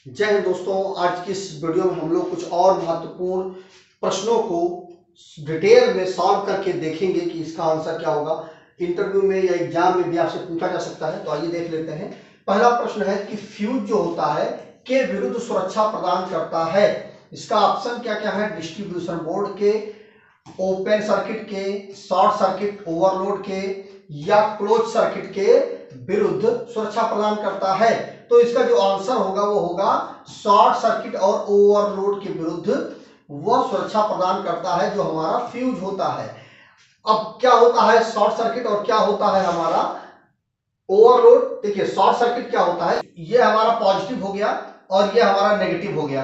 जय हिंद दोस्तों। आज की इस वीडियो में हम लोग कुछ और महत्वपूर्ण प्रश्नों को डिटेल में सॉल्व करके देखेंगे कि इसका आंसर क्या होगा। इंटरव्यू में या एग्जाम में भी आपसे पूछा जा सकता है, तो आइए देख लेते हैं। पहला प्रश्न है कि फ्यूज जो होता है के विरुद्ध सुरक्षा प्रदान करता है। इसका ऑप्शन क्या क्या है? डिस्ट्रीब्यूशन बोर्ड के, ओपन सर्किट के, शॉर्ट सर्किट ओवरलोड के या क्लोज सर्किट के विरुद्ध सुरक्षा प्रदान करता है। तो इसका जो आंसर होगा वो होगा शॉर्ट सर्किट और ओवरलोड के विरुद्ध वह सुरक्षा प्रदान करता है जो हमारा फ्यूज होता है। अब क्या होता है शॉर्ट सर्किट और क्या होता है हमारा ओवरलोड? देखिए शॉर्ट सर्किट क्या होता है, ये हमारा पॉजिटिव हो गया और ये हमारा नेगेटिव हो गया।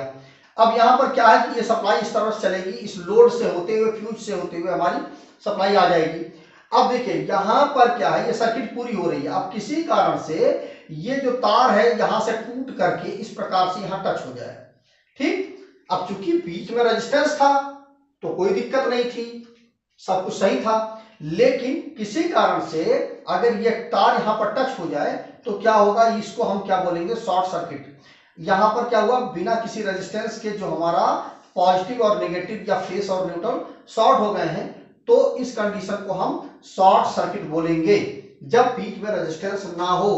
अब यहां पर क्या है कि ये सप्लाई इस तरफ चलेगी, इस लोड से होते हुए फ्यूज से होते हुए हमारी सप्लाई आ जाएगी। अब देखिए यहां पर क्या है, ये सर्किट पूरी हो रही है। अब किसी कारण से ये जो तार है यहां से टूट करके इस प्रकार से यहां टच हो जाए, ठीक। अब चूंकि बीच में रेजिस्टेंस था तो कोई दिक्कत नहीं थी, सब कुछ सही था। लेकिन किसी कारण से अगर ये तार यहां पर टच हो जाए तो क्या होगा, इसको हम क्या बोलेंगे, शॉर्ट सर्किट। यहां पर क्या हुआ, बिना किसी रेजिस्टेंस के जो हमारा पॉजिटिव और नेगेटिव या फेस और न्यूट्रल शॉर्ट हो गए हैं, तो इस कंडीशन को हम शॉर्ट सर्किट बोलेंगे जब बीच में रेजिस्टेंस ना हो।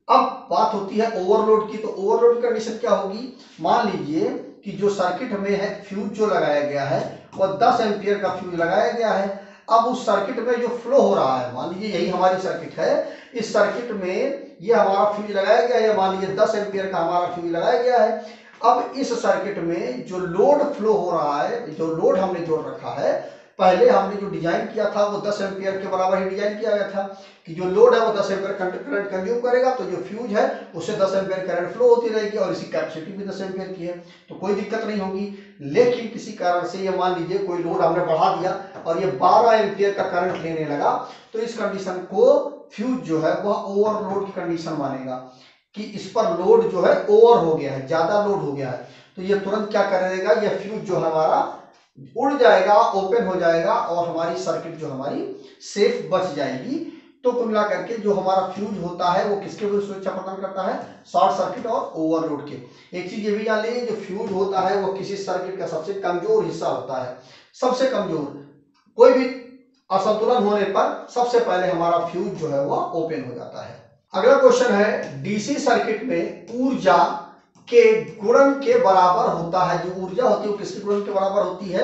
अब बात होती है ओवरलोड की, तो ओवरलोड कंडीशन क्या होगी? मान लीजिए कि जो सर्किट में है फ्यूज जो लगाया गया है वह 10 एम्पियर का फ्यूज लगाया गया है। अब उस सर्किट में जो फ्लो हो रहा है, मान लीजिए यही हमारी सर्किट है, इस सर्किट में ये हमारा फ्यूज लगाया गया है, मान लीजिए 10 एम्पियर का हमारा फ्यूज लगाया गया है। अब इस सर्किट में जो लोड फ्लो हो रहा है, जो लोड हमने जोड़ रखा है, पहले हमने जो डिजाइन किया था वो 10 एम्पियर के बराबर ही डिजाइन किया गया था कि जो लोड है वो 10 एम्पियर करंट कंज्यूम करेगा, तो जो फ्यूज है उससे 10 एम्पियर करंट फ्लो होती रहेगी और इसकी कैपेसिटी भी 10 एम्पियर की है, तो कोई दिक्कत नहीं होगी। लेकिन किसी कारण से ये मान लीजिए कोई लोड हमने बढ़ा दिया और ये 12 एम्पियर का करंट लेने लगा, तो इस कंडीशन को फ्यूज जो है वह ओवरलोड की कंडीशन मानेगा कि इस पर लोड जो है ओवर हो गया है, ज्यादा लोड हो गया है। तो ये तुरंत क्या कर देगा, ये फ्यूज जो हमारा उड़ जाएगा, ओपन हो जाएगा और हमारी सर्किट जो हमारी सेफ बच जाएगी। तो कुल मिला करके जो हमारा फ्यूज होता है वो किसके विरुद्ध सुरक्षा प्रदान करता है? शॉर्ट सर्किट और ओवरलोड के। एक चीज ये भी जान लीजिए, जो फ्यूज होता है वो किसी सर्किट का सबसे कमजोर हिस्सा होता है, सबसे कमजोर। कोई भी असंतुलन होने पर सबसे पहले हमारा फ्यूज जो है वो ओपन हो जाता है। अगला क्वेश्चन है, डीसी सर्किट में ऊर्जा के गुणन के बराबर होता है। जो ऊर्जा होती है वो किसके गुणन के बराबर होती है?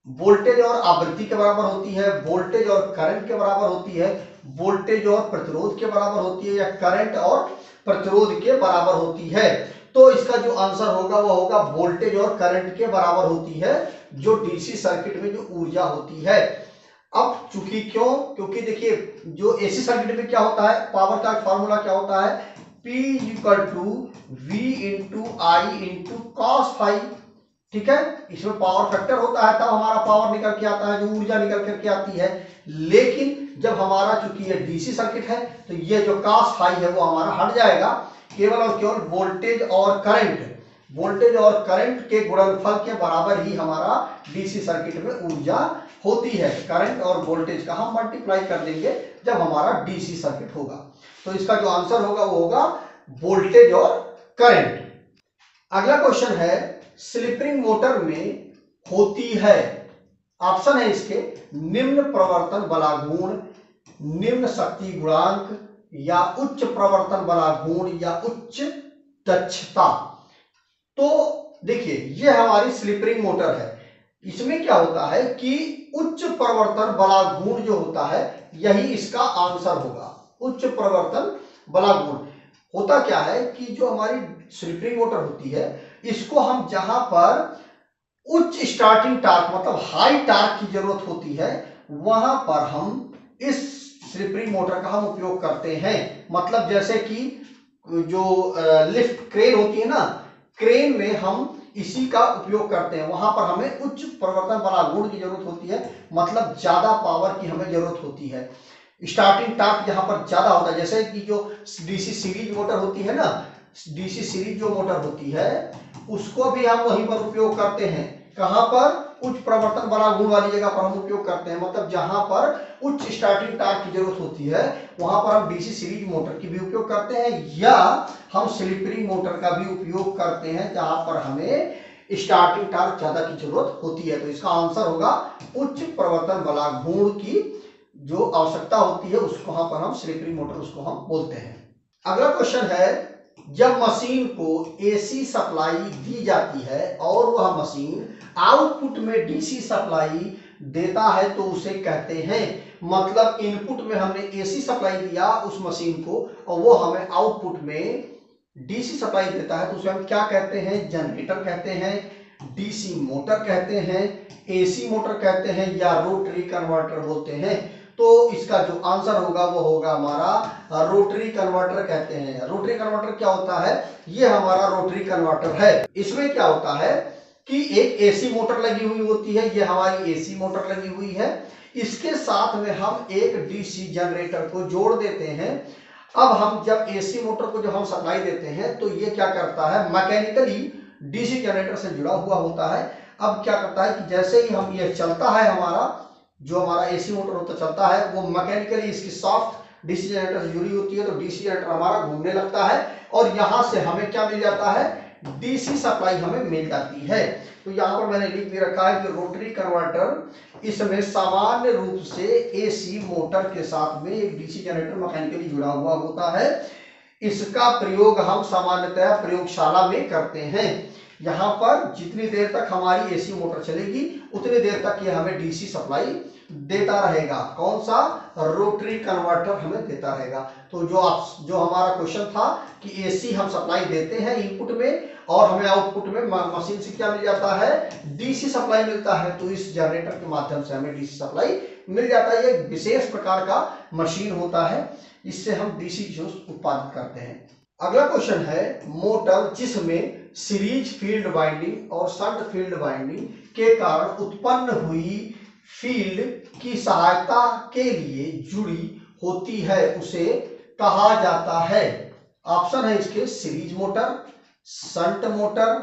वोल्टेज और आवृत्ति के बराबर होती है, वोल्टेज और करंट के बराबर होती है, वोल्टेज और प्रतिरोध के बराबर होती है, या करंट और प्रतिरोध के बराबर होती है। तो इसका जो आंसर होगा वो होगा वोल्टेज और करंट के बराबर होती है जो डीसी सर्किट में जो ऊर्जा होती है। अब चूंकि क्यों, क्योंकि देखिए जो एसी सर्किट में क्या होता है, पावर का फॉर्मूला क्या होता है, P equal to V into I into cos phi, ठीक है। इसमें पावर फैक्टर होता है तब हमारा पावर निकल के आता है, जो ऊर्जा निकल करके आती है। लेकिन जब हमारा चूंकि ये डीसी सर्किट है तो ये जो कॉस फाई है वो हमारा हट जाएगा, केवल और केवल वोल्टेज और करंट, वोल्टेज और करंट के गुणनफल के बराबर ही हमारा डीसी सर्किट में ऊर्जा होती है। करंट और वोल्टेज का हम मल्टीप्लाई कर देंगे जब हमारा डीसी सर्किट होगा। तो इसका जो आंसर होगा वो होगा वोल्टेज और करंट। अगला क्वेश्चन है, स्लिप रिंग मोटर में होती है, ऑप्शन है इसके, निम्न प्रवर्तन बला गुण, निम्न शक्ति गुणांक, या उच्च प्रवर्तन बला गुण, या उच्च दक्षता। तो देखिए ये हमारी स्लिप रिंग मोटर है, इसमें क्या होता है कि उच्च प्रवर्तन बला गुण जो होता है यही इसका आंसर होगा। उच्च प्रवर्तन बला गुण होता क्या है कि जो हमारी स्लिप रिंग मोटर होती है इसको हम जहां पर उच्च स्टार्टिंग टार्क मतलब हाई टार्क की जरूरत होती है वहां पर हम इस स्लिप रिंग मोटर का हम उपयोग करते हैं। मतलब जैसे कि जो लिफ्ट क्रेन होती है ना, क्रेन में हम इसी का उपयोग करते हैं, वहां पर हमें उच्च प्रवर्तन बला गुण की जरूरत होती है, मतलब ज्यादा पावर की हमें जरूरत होती है। स्टार्टिंग टार्क जहां पर ज्यादा होता है, जैसे कि जो डीसी सीरीज मोटर होती है ना, डीसी सीरीज जो मोटर होती है उसको भी हम वहीं पर उपयोग करते हैं। कहां पर? उच्च प्रवर्तन बला गुण वाली जगह पर हम उपयोग करते हैं, मतलब जहां पर उच्च स्टार्टिंग टॉर्क की जरूरत होती है वहां पर हम डीसी सीरीज मोटर की भी उपयोग करते हैं, या हम स्लिप रिंग मोटर का भी उपयोग करते हैं जहां पर हमें स्टार्टिंग टॉर्क ज्यादा की जरूरत होती है। तो इसका आंसर होगा उच्च प्रवर्तन बला गुण की जो आवश्यकता होती है उसको वहां पर हम स्लिप रिंग मोटर उसको हम बोलते हैं। अगला क्वेश्चन है, जब मशीन को एसी सप्लाई दी जाती है और वह मशीन आउटपुट में डीसी सप्लाई देता है तो उसे कहते हैं, मतलब इनपुट में हमने एसी सप्लाई दिया उस मशीन को और वो हमें आउटपुट में डीसी सप्लाई देता है तो उसे हम क्या कहते हैं? जनरेटर कहते हैं, डीसी मोटर कहते हैं, एसी मोटर कहते हैं, या रोटरी कन्वर्टर बोलते हैं। तो इसका जो आंसर होगा वो होगा हमारा रोटरी कन्वर्टर कहते हैं। रोटरी कन्वर्टर क्या होता है? ये हमारा रोटरी कन्वर्टर है। इसमें क्या होता है कि एक एसी मोटर लगी हुई होती है, ये हमारी एसी मोटर लगी हुई है, इसके साथ में हम एक डीसी जनरेटर को जोड़ देते हैं। अब हम जब एसी मोटर को जब हम सप्लाई देते हैं तो ये क्या करता है? मैकेनिकली डीसी जनरेटर से जुड़ा हुआ होता है। अब क्या करता है कि जैसे ही हम ये चलता है, हमारा जो हमारा एसी मोटर होता चलता है वो मैकेनिकली इसकी सॉफ्ट डीसी जनरेटर से जुड़ी होती है, तो डीसी जनरेटर हमारा घूमने लगता है और यहां से हमें क्या मिल जाता है? डीसी सप्लाई हमें मिल जाती है। तो यहां पर मैंने लिख भी रखा है कि रोटरी कन्वर्टर इसमें सामान्य रूप से एसी मोटर के साथ में एक डीसी जनरेटर मैकेनिकली जुड़ा हुआ होता है। इसका प्रयोग हम सामान्यतः प्रयोगशाला में करते हैं। यहाँ पर जितनी देर तक हमारी एसी मोटर चलेगी उतनी देर तक ये हमें डीसी सप्लाई देता रहेगा। कौन सा? रोटरी कन्वर्टर हमें देता रहेगा। तो जो हमारा क्वेश्चन था कि एसी हम सप्लाई देते हैं इनपुट में और हमें आउटपुट में मशीन से क्या मिल जाता है? डीसी सप्लाई मिलता है। तो इस जनरेटर के माध्यम से हमें डीसी सप्लाई मिल जाता है। ये एक विशेष प्रकार का मशीन होता है, इससे हम डीसी जूस उत्पादित करते हैं। अगला क्वेश्चन है, मोटर जिसमें सीरीज फील्ड वाइंडिंग और शंट फील्ड वाइंडिंग के कारण उत्पन्न हुई फील्ड की सहायता के लिए जुड़ी होती है उसे कहा जाता है। ऑप्शन है इसके series motor, shunt motor,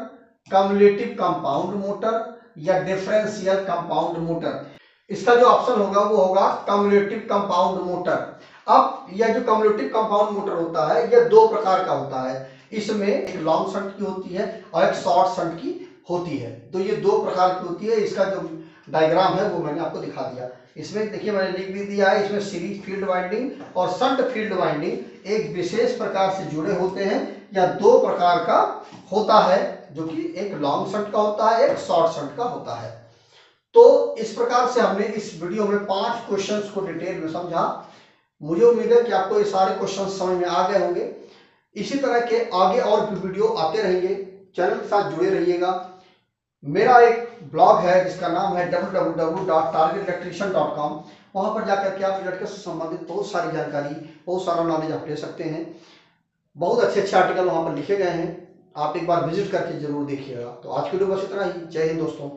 cumulative compound motor या डिफरेंशियल कंपाउंड मोटर। इसका जो ऑप्शन होगा वो होगा कम्युलेटिव कंपाउंड मोटर। अब यह जो कम्युलेटिव कंपाउंड मोटर होता है यह दो प्रकार का होता है। इसमें एक लॉन्ग शंट की होती है और एक शॉर्ट शंट की होती है। तो ये दो प्रकार की होती है। इसका जो डायग्राम है वो मैंने आपको दिखा दिया। इसमें देखिए मैंने लिख भी दिया है, इसमें सीरीज फील्ड वाइंडिंग और शंट फील्ड वाइंडिंग एक विशेष प्रकार से जुड़े होते हैं या दो प्रकार का होता है, जो कि एक लॉन्ग शंट का होता है, एक शॉर्ट शंट का होता है। तो इस प्रकार से हमने इस वीडियो में 5 क्वेश्चंस को डिटेल में समझा। मुझे उम्मीद है कि आपको ये सारे क्वेश्चन समझ में आ गए होंगे। इसी तरह के आगे और भी वीडियो आते रहेंगे, चैनल के साथ जुड़े रहिएगा। मेरा एक ब्लॉग है जिसका नाम है www.targetelectrician.com। वहां पर जाकर के आप इलेक्ट्रिकल से संबंधित बहुत सारी जानकारी, बहुत सारा नॉलेज आप ले सकते हैं। बहुत अच्छे अच्छे आर्टिकल वहां पर लिखे गए हैं, आप एक बार विजिट करके जरूर देखिएगा। तो आज की वीडियो बस इतना ही। जय हिंद दोस्तों।